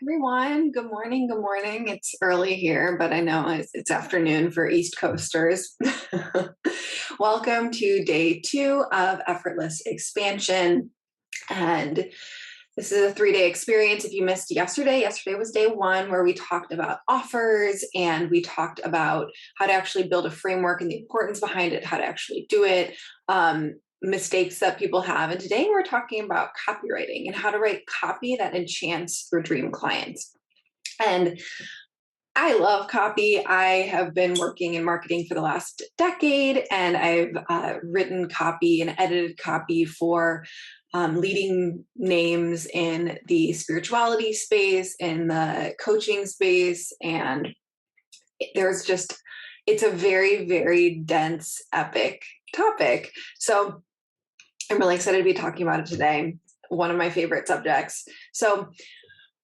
Everyone, good morning. Good morning. It's early here, but I know it's afternoon for East Coasters. Welcome to day 2 of Effortless Expansion. And this is a 3-day experience. If you missed yesterday was day 1 where we talked about offers and we talked about how to actually build a framework and the importance behind it, how to actually do it. Mistakes that people have. And today we're talking about copywriting and how to write copy that enchants your dream clients. And I love copy. I have been working in marketing for the last decade, and I've written copy and edited copy for leading names in the spirituality space, in the coaching space, and it's a very, very dense, epic topic. So I'm really excited to be talking about it today. One of my favorite subjects. So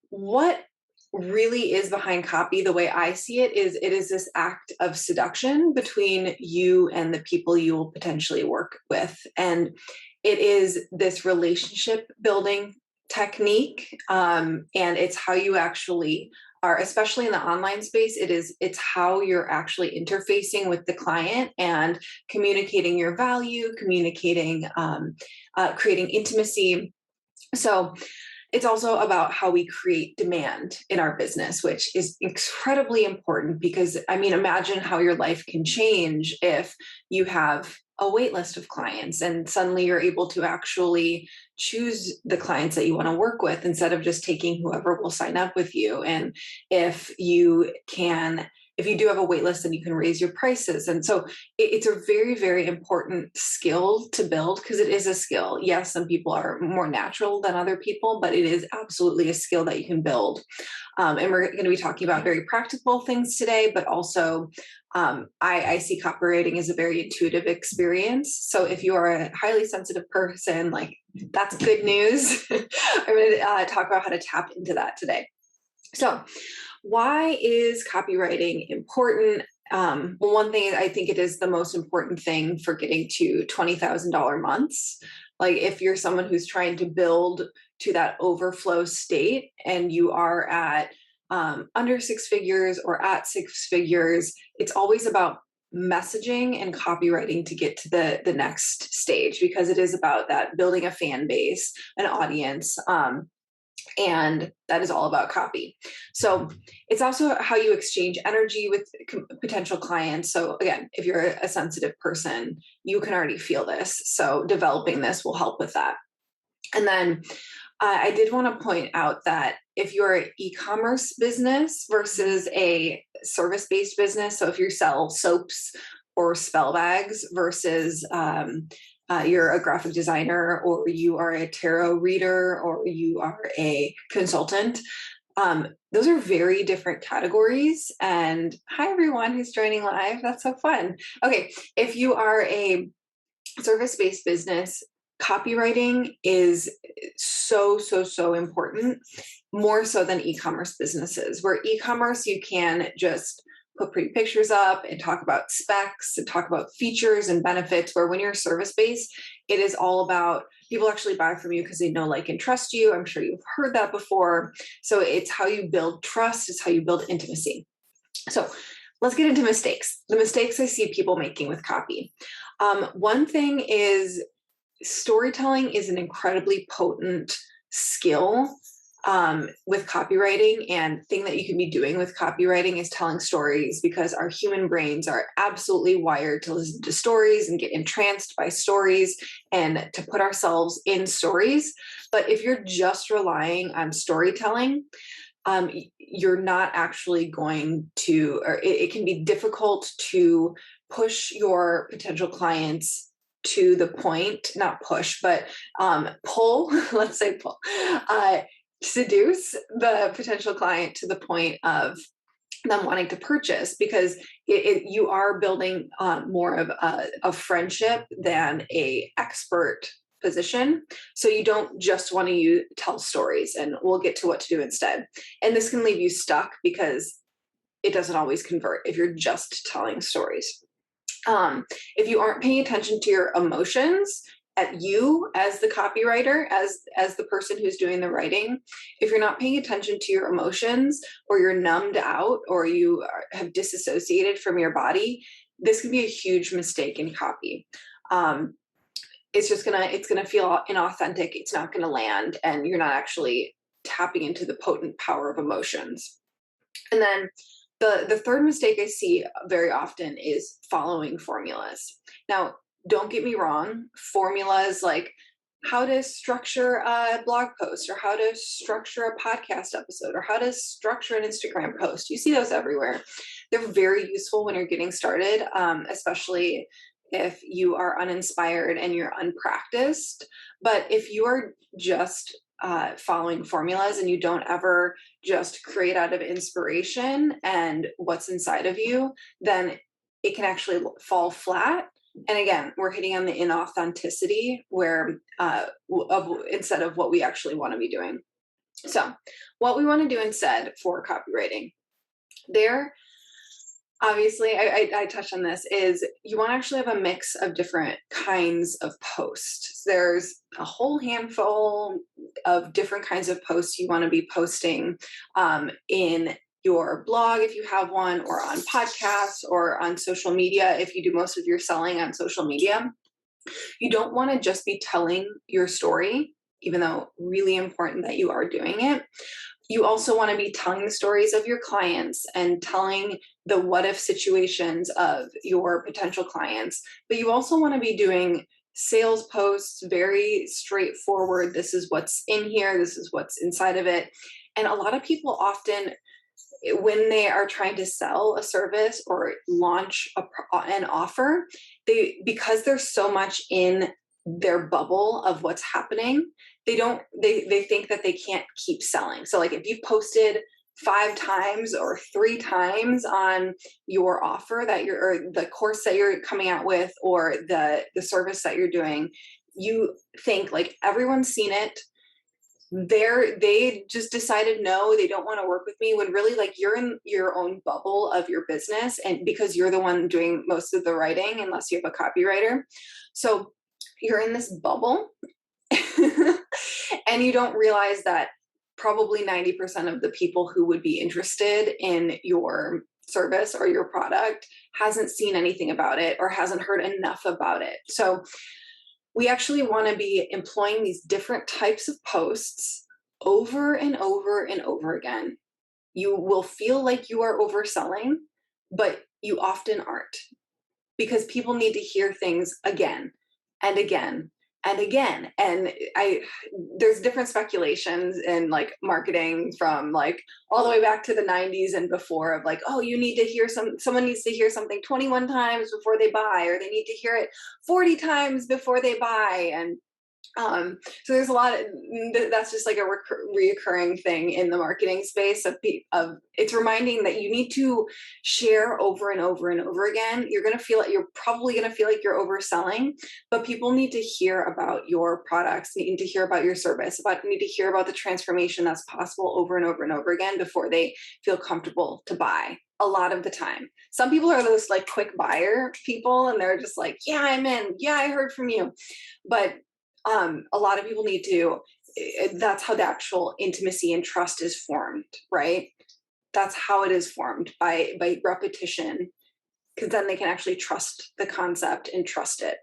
what really is behind copy, the way I see it is this act of seduction between you and the people you will potentially work with. And it is this relationship building technique. And it's how you actually are, especially in the online space, it's how you're actually interfacing with the client and communicating your value, communicating, creating intimacy. So it's also about how we create demand in our business, which is incredibly important because, imagine how your life can change if you have a wait list of clients and suddenly you're able to actually choose the clients that you want to work with instead of just taking whoever will sign up with you. And if you do have a wait list, then you can raise your prices. And so it's a very, very important skill to build because it is a skill. Yes, some people are more natural than other people, but it is absolutely a skill that you can build. And we're going to be talking about very practical things today, but also I see copywriting as a very intuitive experience. So if you are a highly sensitive person, that's good news. I'm going to talk about how to tap into that today. So why is copywriting important? Well, one thing, I think it is the most important thing for getting to $20,000 months. Like if you're someone who's trying to build to that overflow state and you are at under 6 figures or at 6 figures, it's always about messaging and copywriting to get to the next stage, because it is about that building a fan base, an audience, and that is all about copy. So it's also how you exchange energy with potential clients. So again, if you're a sensitive person, you can already feel this. So developing this will help with that. And then I did want to point out that if you're an e-commerce business versus a service-based business, so if you sell soaps or spell bags versus you're a graphic designer, or you are a tarot reader, or you are a consultant, those are very different categories. And hi, everyone who's joining live. That's so fun. Okay, if you are a service-based business, copywriting is so important, more so than e-commerce businesses, where e-commerce, you can just put pretty pictures up and talk about specs and talk about features and benefits, where when you're service-based, it is all about people actually buy from you because they know, like, and trust you. I'm sure you've heard that before. So it's how you build trust, it's how you build intimacy. So let's get into mistakes. The mistakes I see people making with copy. One thing is storytelling is an incredibly potent skill with copywriting, and thing that you can be doing with copywriting is telling stories, because our human brains are absolutely wired to listen to stories and get entranced by stories and to put ourselves in stories. But if you're just relying on storytelling, you're not actually going to, or it can be difficult to push your potential clients to the point, not push, but pull, let's say pull, seduce the potential client to the point of them wanting to purchase, because you are building more of a friendship than a expert position. So you don't just want to tell stories, and we'll get to what to do instead. And this can leave you stuck because it doesn't always convert if you're just telling stories. If you aren't paying attention to your emotions, at you as the copywriter, as the person who's doing the writing. If you're not paying attention to your emotions, or you're numbed out, or have disassociated from your body, this can be a huge mistake in copy. It's gonna feel inauthentic. It's not gonna land, and you're not actually tapping into the potent power of emotions. And then the third mistake I see very often is following formulas. Now, don't get me wrong, formulas like how to structure a blog post, or how to structure a podcast episode, or how to structure an Instagram post. You see those everywhere. They're very useful when you're getting started, especially if you are uninspired and you're unpracticed. But if you are just following formulas and you don't ever just create out of inspiration and what's inside of you, then it can actually fall flat. And again, we're hitting on the inauthenticity where instead of what we actually want to be doing. So what we want to do instead for copywriting, there, obviously, I touched on this, is you want to actually have a mix of different kinds of posts. There's a whole handful of different kinds of posts you want to be posting in your blog if you have one, or on podcasts, or on social media if you do most of your selling on social media. You don't want to just be telling your story, even though really important that you are doing it. You also want to be telling the stories of your clients and telling the what if situations of your potential clients. But you also want to be doing sales posts, very straightforward. This is what's in here. This is what's inside of it. And a lot of people often, when they are trying to sell a service or launch an offer, because they're so much in their bubble of what's happening, they think that they can't keep selling. So like if you posted 5 times or 3 times on your offer or the course that you're coming out with, or the service that you're doing, you think like everyone's seen it. They just decided no, they don't want to work with me, when really like you're in your own bubble of your business, and because you're the one doing most of the writing, unless you have a copywriter. So you're in this bubble and you don't realize that probably 90% of the people who would be interested in your service or your product hasn't seen anything about it, or hasn't heard enough about it. So we actually want to be employing these different types of posts over and over and over again. You will feel like you are overselling, but you often aren't, because people need to hear things again and again and again. And there's different speculations in like marketing from like all the way back to the 90s and before, of like, oh, you need to hear someone needs to hear something 21 times before they buy, or they need to hear it 40 times before they buy. And so there's a lot of, that's just like a reoccurring thing in the marketing space of it's reminding that you need to share over and over and over again. You're probably going to feel like you're overselling, but people need to hear about your products, need to hear about your service, need to hear about the transformation that's possible over and over and over again before they feel comfortable to buy. A lot of the time, some people are those like quick buyer people, and they're just like, yeah, I'm in. Yeah, I heard from you. But a lot of people need to, that's how the actual intimacy and trust is formed, right? That's how it is formed, by repetition, because then they can actually trust the concept and trust it.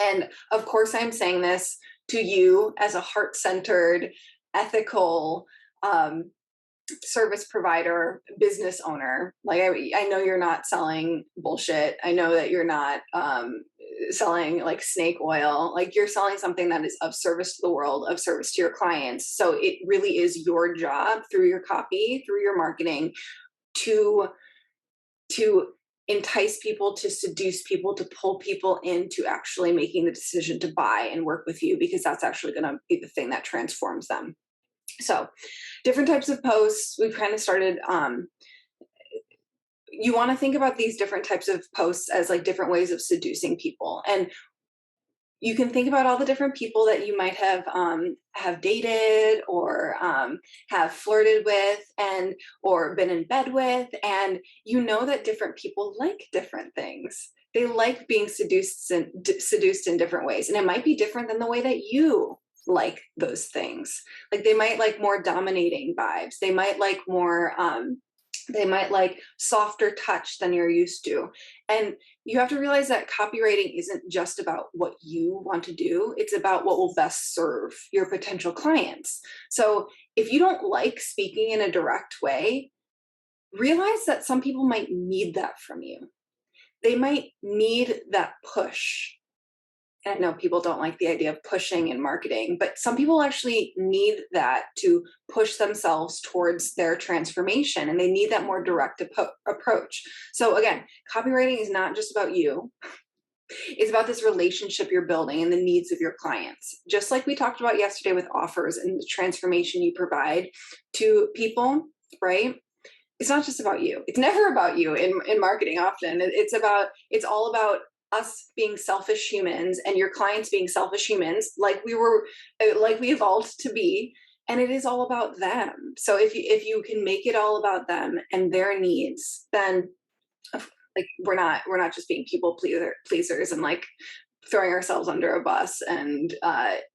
And of course, I'm saying this to you as a heart-centered, ethical, service provider, business owner. Like I know you're not selling bullshit. I know that you're not selling like snake oil. Like you're selling something that is of service to the world, of service to your clients. So it really is your job, through your copy, through your marketing, to entice people, to seduce people, to pull people into actually making the decision to buy and work with you, because that's actually going to be the thing that transforms them. So different types of posts, we've kind of started, you want to think about these different types of posts as like different ways of seducing people. And you can think about all the different people that you might have dated, or have flirted with, or been in bed with, and you know that different people like different things. They like being seduced in different ways. And it might be different than the way that you like those things. Like they might like more dominating vibes. They might like more, they might like softer touch than you're used to. And you have to realize that copywriting isn't just about what you want to do. It's about what will best serve your potential clients. So if you don't like speaking in a direct way, realize that some people might need that from you. They might need that push. And I know people don't like the idea of pushing in marketing, but some people actually need that to push themselves towards their transformation, and they need that more direct approach. So again, copywriting is not just about you. It's about this relationship you're building and the needs of your clients. Just like we talked about yesterday with offers and the transformation you provide to people, right? It's not just about you. It's never about you in marketing often. It's all about us being selfish humans and your clients being selfish humans, like we evolved to be. And it is all about them. So if you can make it all about them and their needs, then like we're not just being people pleasers and like throwing ourselves under a bus and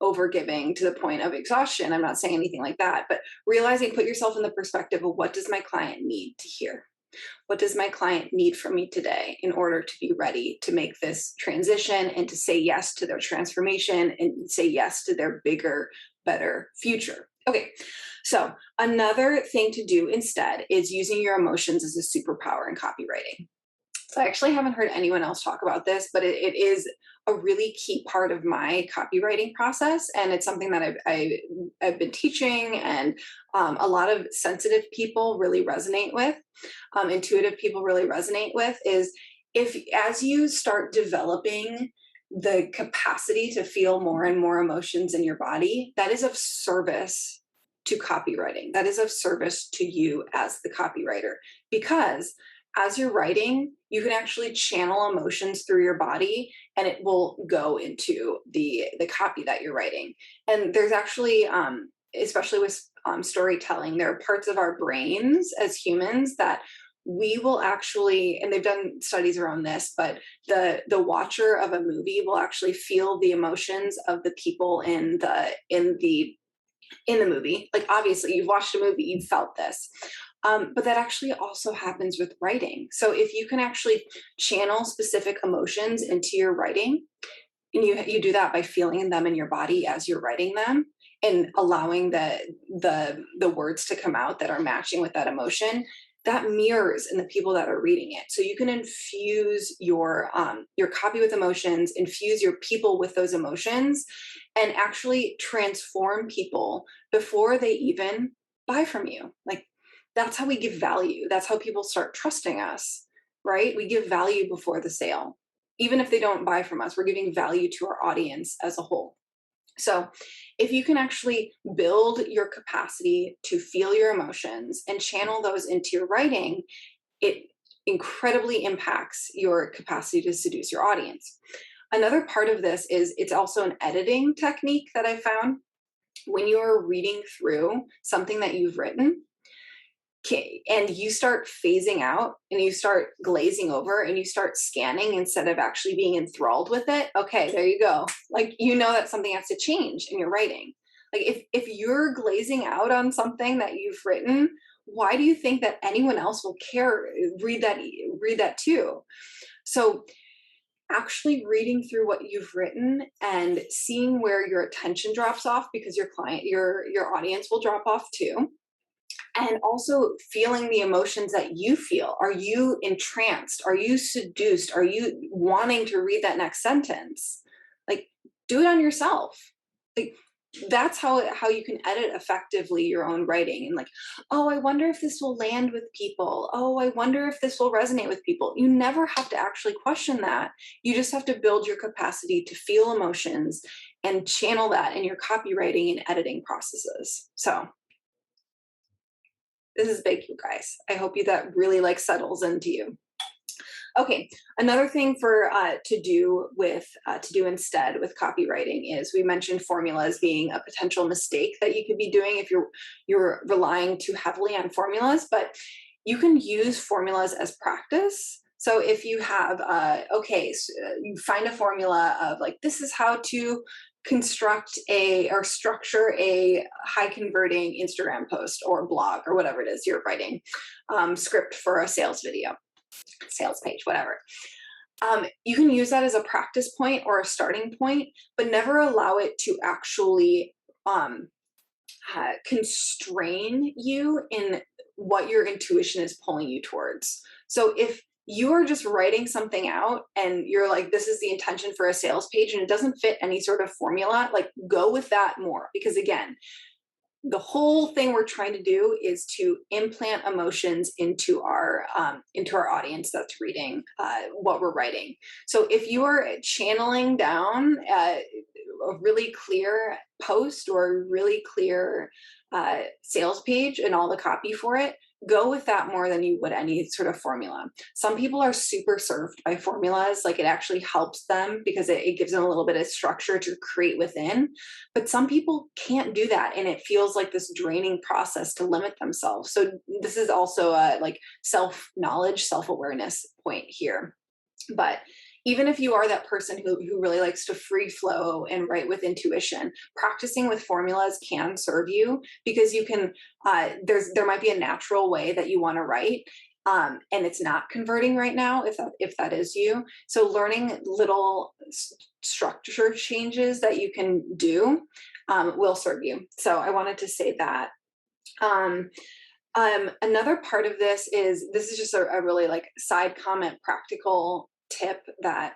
over giving to the point of exhaustion. I'm not saying anything like that, but realizing, put yourself in the perspective of what does my client need to hear? What does my client need from me today in order to be ready to make this transition and to say yes to their transformation and say yes to their bigger, better future? Okay, so another thing to do instead is using your emotions as a superpower in copywriting. So I actually haven't heard anyone else talk about this, but it is a really key part of my copywriting process. And it's something that I've been teaching, and a lot of sensitive people really resonate with, intuitive people really resonate with, is as you start developing the capacity to feel more and more emotions in your body, that is of service to copywriting. That is of service to you as the copywriter, because as you're writing, you can actually channel emotions through your body and it will go into the copy that you're writing. And there's actually, especially with storytelling, there are parts of our brains as humans that we will actually, and they've done studies around this, but the watcher of a movie will actually feel the emotions of the people in the movie. Like obviously you've watched a movie, you've felt this. But that actually also happens with writing. So if you can actually channel specific emotions into your writing, and you do that by feeling them in your body as you're writing them and allowing the words to come out that are matching with that emotion, that mirrors in the people that are reading it. So you can infuse your copy with emotions, infuse your people with those emotions, and actually transform people before they even buy from you. Like, that's how we give value. That's how people start trusting us, right? We give value before the sale. Even if they don't buy from us, we're giving value to our audience as a whole. So if you can actually build your capacity to feel your emotions and channel those into your writing, it incredibly impacts your capacity to seduce your audience. Another part of this is it's also an editing technique that I found. When you're reading through something that you've written, and you start phasing out and you start glazing over and you start scanning instead of actually being enthralled with it, okay, there you go. Like, you know that something has to change in your writing. Like if you're glazing out on something that you've written, why do you think that anyone else will read that too? So actually reading through what you've written and seeing where your attention drops off, because your audience will drop off too. And also feeling the emotions that you feel. Are you entranced? Are you seduced? Are you wanting to read that next sentence? Like, do it on yourself. Like, that's how you can edit effectively your own writing. And like, oh, I wonder if this will land with people. Oh, I wonder if this will resonate with people. You never have to actually question that. You just have to build your capacity to feel emotions and channel that in your copywriting and editing processes. So this is big, you guys. I hope that really like settles into you. Okay, another thing for to do instead with copywriting is, we mentioned formulas being a potential mistake that you could be doing if you're relying too heavily on formulas, but you can use formulas as practice So if you have, you find a formula of like, this is how to construct or structure a high converting Instagram post or blog or whatever it is you're writing, script for a sales video, sales page, whatever. You can use that as a practice point or a starting point, but never allow it to actually constrain you in what your intuition is pulling you towards. So if you are just writing something out and you're like, this is the intention for a sales page and it doesn't fit any sort of formula, like go with that more. Because again, the whole thing we're trying to do is to implant emotions into our audience that's reading what we're writing. So if you are channeling down a really clear post or a really clear sales page and all the copy for it, go with that more than you would any sort of formula. Some people are super served by formulas, like it actually helps them because it gives them a little bit of structure to create within. But some people can't do that, and it feels like this draining process to limit themselves. So this is also a like self-knowledge, self-awareness point here. But even if you are that person who really likes to free flow and write with intuition, practicing with formulas can serve you because you can, there might be a natural way that you want to write. And it's not converting right now, if that is you. So learning little structure changes that you can do will serve you. So I wanted to say that. Another part of this is just a really like side comment, practical tip that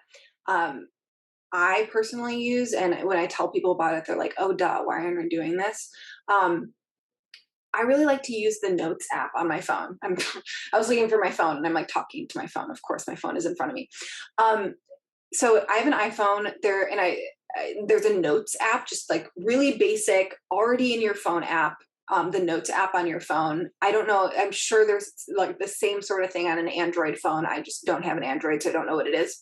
I personally use. And when I tell people about it, they're like, oh, duh, why am I doing this? I really like to use the Notes app on my phone. I was looking for my phone and I'm like talking to my phone. Of course, my phone is in front of me. So I have an iPhone there, and there's a Notes app, just like really basic, already in your phone app. The Notes app on your phone. I don't know. I'm sure there's like the same sort of thing on an Android phone. I just don't have an Android, so I don't know what it is.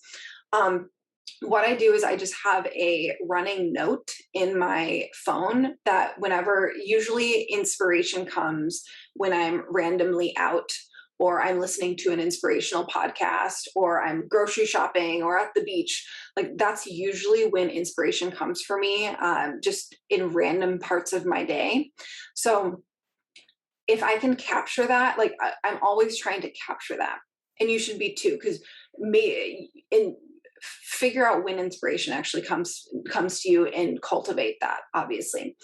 What I do is I just have a running note in my phone that usually inspiration comes when I'm randomly out, or I'm listening to an inspirational podcast, or I'm grocery shopping or at the beach. Like that's usually when inspiration comes for me, just in random parts of my day. So if I can capture that, like I'm always trying to capture that. And you should be too, because figure out when inspiration actually comes to you and cultivate that, obviously.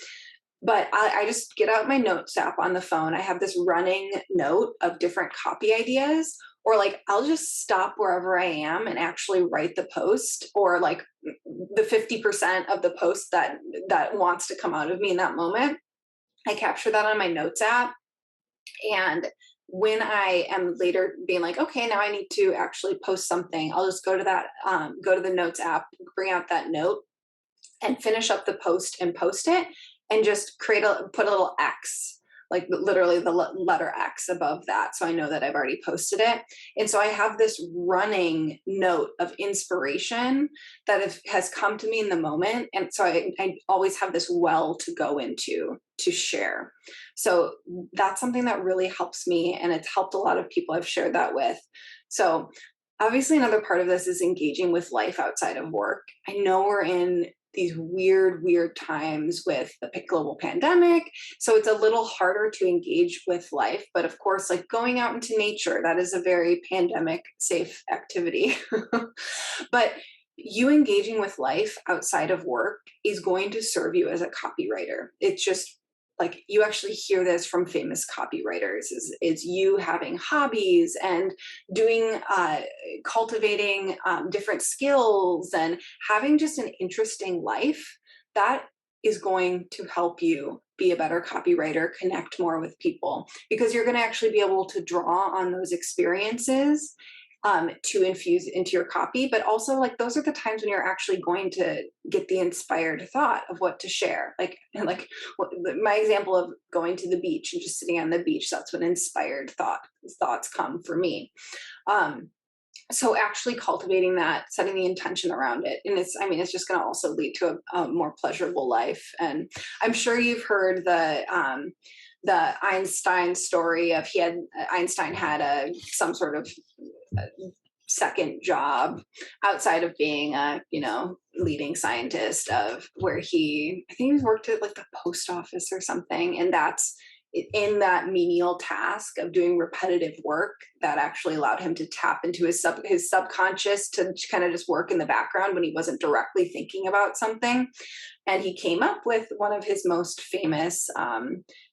But I just get out my Notes app on the phone. I have this running note of different copy ideas, or like I'll just stop wherever I am and actually write the post, or like the 50% of the post that wants to come out of me in that moment. I capture that on my Notes app. And when I am later being like, okay, now I need to actually post something, I'll just go to the Notes app, bring out that note and finish up the post and post it, and just put a little X, like literally the letter X above that. So I know that I've already posted it. And so I have this running note of inspiration that has come to me in the moment. And so I always have this well to go into to share. So that's something that really helps me. And it's helped a lot of people I've shared that with. So obviously another part of this is engaging with life outside of work. I know we're in these weird times with the global pandemic. So it's a little harder to engage with life. But of course, like going out into nature, that is a very pandemic safe activity. But you engaging with life outside of work is going to serve you as a copywriter. It's just like you actually hear this from famous copywriters is you having hobbies and doing cultivating different skills and having just an interesting life. That is going to help you be a better copywriter, connect more with people, because you're going to actually be able to draw on those experiences to infuse into your copy. But also, like, those are the times when you're actually going to get the inspired thought of what to share. Like my example of going to the beach and just sitting on the beach, that's when inspired thoughts come for me. So actually cultivating that, setting the intention around it. And it's just going to also lead to a more pleasurable life. And I'm sure you've heard the Einstein story of Einstein had some sort of second job outside of being a, leading scientist, of where I think he worked at like the post office or something. And that's in that menial task of doing repetitive work that actually allowed him to tap into his subconscious to kind of just work in the background when he wasn't directly thinking about something. And he came up with one of his most famous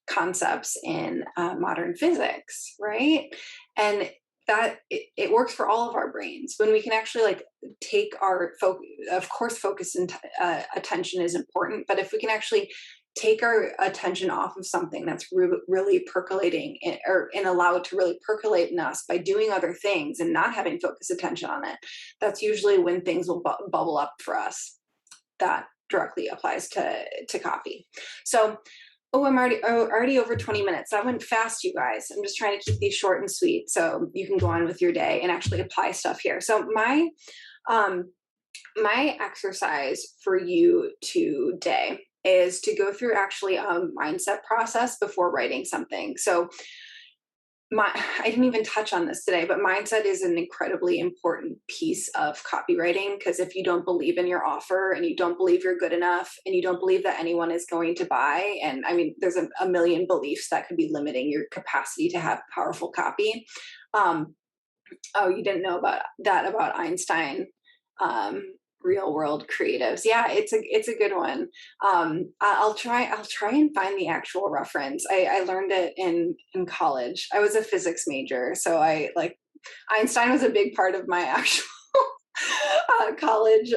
concepts in modern physics, right? And that it works for all of our brains when we can actually like take our focus. Of course, focus and attention is important, but if we can actually take our attention off of something that's really percolating and allow it to really percolate in us by doing other things and not having focused attention on it, that's usually when things will bubble up for us. That directly applies to copy. So, I'm already over 20 minutes. That went fast, you guys. I'm just trying to keep these short and sweet so you can go on with your day and actually apply stuff here. So my exercise for you today is to go through actually a mindset process before writing something. So I didn't even touch on this today, but mindset is an incredibly important piece of copywriting, because if you don't believe in your offer and you don't believe you're good enough and you don't believe that anyone is going to buy, and I mean, there's a million beliefs that could be limiting your capacity to have powerful copy. Oh, you didn't know about that, about Einstein? Real world creatives. Yeah, it's a good one. I'll try and find the actual reference. I learned it in college. I was a physics major, so I like Einstein was a big part of my actual college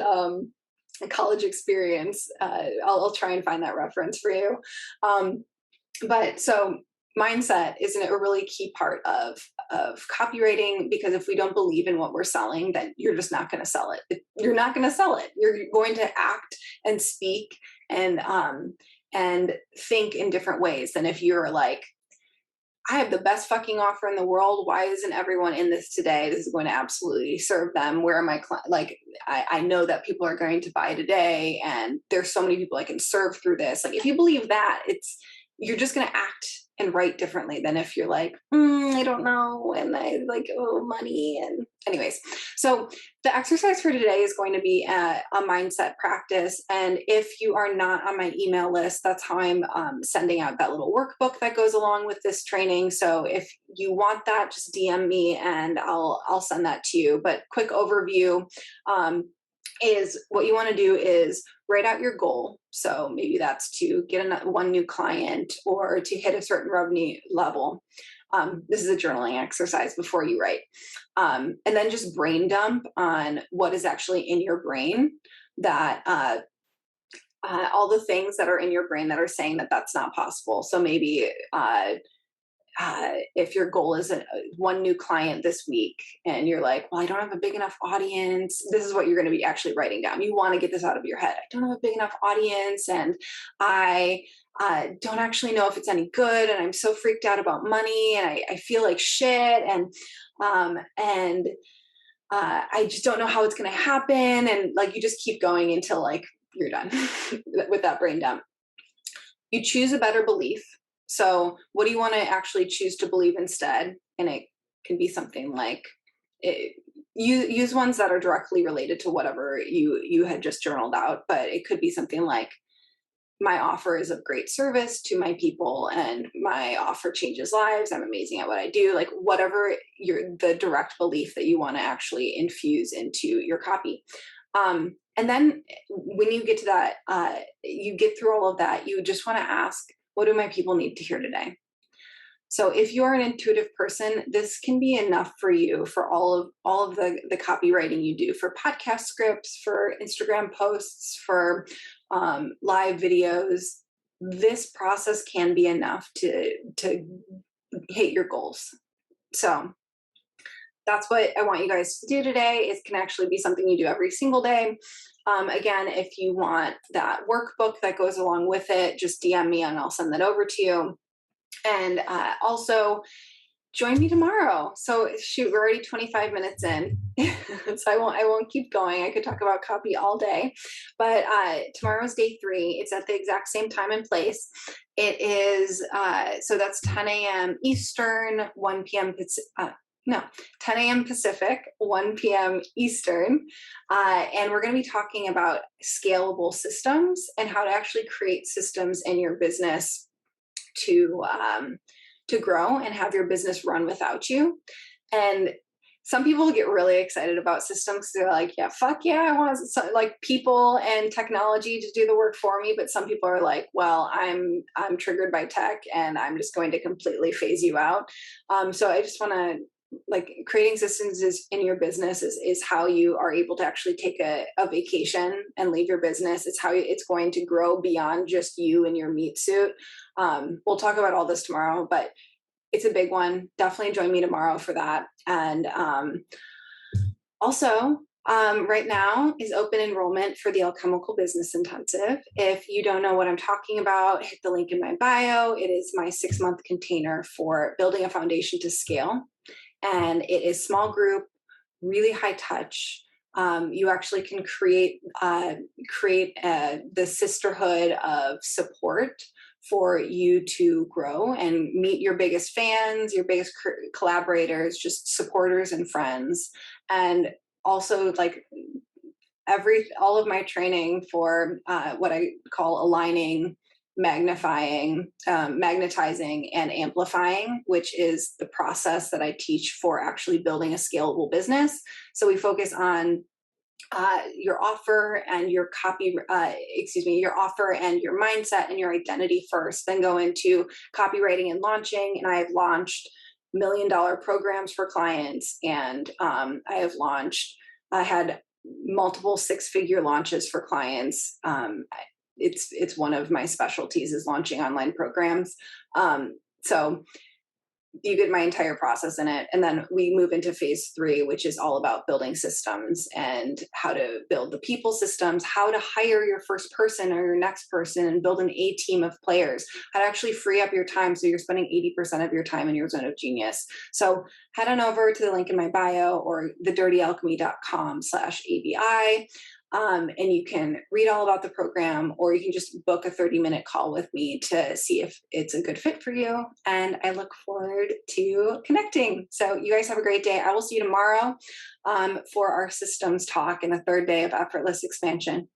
experience. I'll try and find that reference for you. But so mindset is a really key part of copywriting, because if we don't believe in what we're selling, then you're just not going to sell it. You're not going to sell it. You're going to act and speak and think in different ways than if you're like, I have the best fucking offer in the world. Why isn't everyone in this today? This is going to absolutely serve them. Where are my clients? Like, I know that people are going to buy today, and there's so many people I can serve through this. Like, if you believe that, you're just going to act and write differently than if you're like, I don't know, and I like, money. And anyways, so the exercise for today is going to be a mindset practice. And if you are not on my email list, that's how I'm sending out that little workbook that goes along with this training. So if you want that, just DM me and I'll send that to you. But quick overview, is what you want to do is write out your goal. So maybe that's to get one new client or to hit a certain revenue level. This is a journaling exercise before you write. And then just brain dump on what is actually in your brain, that all the things that are in your brain that are saying that that's not possible. So maybe if your goal is one new client this week and you're like, well, I don't have a big enough audience, this is what you're going to be actually writing down. You want to get this out of your head. I don't have a big enough audience, and I don't actually know if it's any good, and I'm so freaked out about money, and I feel like shit, and I just don't know how it's going to happen. And like, you just keep going until like you're done with that brain dump. You choose a better belief. So what do you want to actually choose to believe instead? And it can be something like, use ones that are directly related to whatever you had just journaled out, but it could be something like, my offer is of great service to my people, and my offer changes lives. I'm amazing at what I do. Like, whatever the direct belief that you want to actually infuse into your copy. And then when you get to that, you get through all of that, you just want to ask, what do my people need to hear today? So if you're an intuitive person, this can be enough for you for all of the copywriting you do, for podcast scripts, for Instagram posts, for live videos. This process can be enough to hit your goals. So that's what I want you guys to do today. It can actually be something you do every single day. Again, if you want that workbook that goes along with it, just DM me and I'll send that over to you. And also join me tomorrow. So shoot, we're already 25 minutes in, so I won't keep going. I could talk about copy all day, but tomorrow's day 3. It's at the exact same time and place. It is so that's 10 a.m. Eastern, 1 p.m. No, 10 a.m. Pacific, 1 p.m. Eastern. And we're going to be talking about scalable systems and how to actually create systems in your business to grow and have your business run without you. And some people get really excited about systems. They're like, yeah, fuck yeah, I want like people and technology to do the work for me. But some people are like, well, I'm triggered by tech and I'm just going to completely phase you out. So I just want to, like, creating systems is in your business is how you are able to actually take a vacation and leave your business. It's how it's going to grow beyond just you and your meat suit. We'll talk about all this tomorrow, but it's a big one. Definitely join me tomorrow for that. And also, right now is open enrollment for the Alchemical Business Intensive. If you don't know what I'm talking about, hit the link in my bio. It is my 6-month container for building a foundation to scale. And it is small group, really high touch. You actually can create the sisterhood of support for you to grow and meet your biggest fans, your biggest collaborators, just supporters and friends. And also, like, all of my training for what I call aligning, magnifying, magnetizing, and amplifying, which is the process that I teach for actually building a scalable business. So we focus on your offer and your your offer and your mindset and your identity first, then go into copywriting and launching. And I have launched $1 million programs for clients. And I had multiple 6-figure launches for clients. It's one of my specialties is launching online programs. So you get my entire process in it. And then we move into phase 3, which is all about building systems and how to build the people systems, how to hire your first person or your next person and build an A team of players, how to actually free up your time so you're spending 80% of your time in your zone of genius. So head on over to the link in my bio or thedirtyalchemy.com/ABI. And you can read all about the program, or you can just book a 30-minute call with me to see if it's a good fit for you. And I look forward to connecting. So you guys have a great day. I will see you tomorrow for our systems talk and the 3rd day of Effortless Expansion.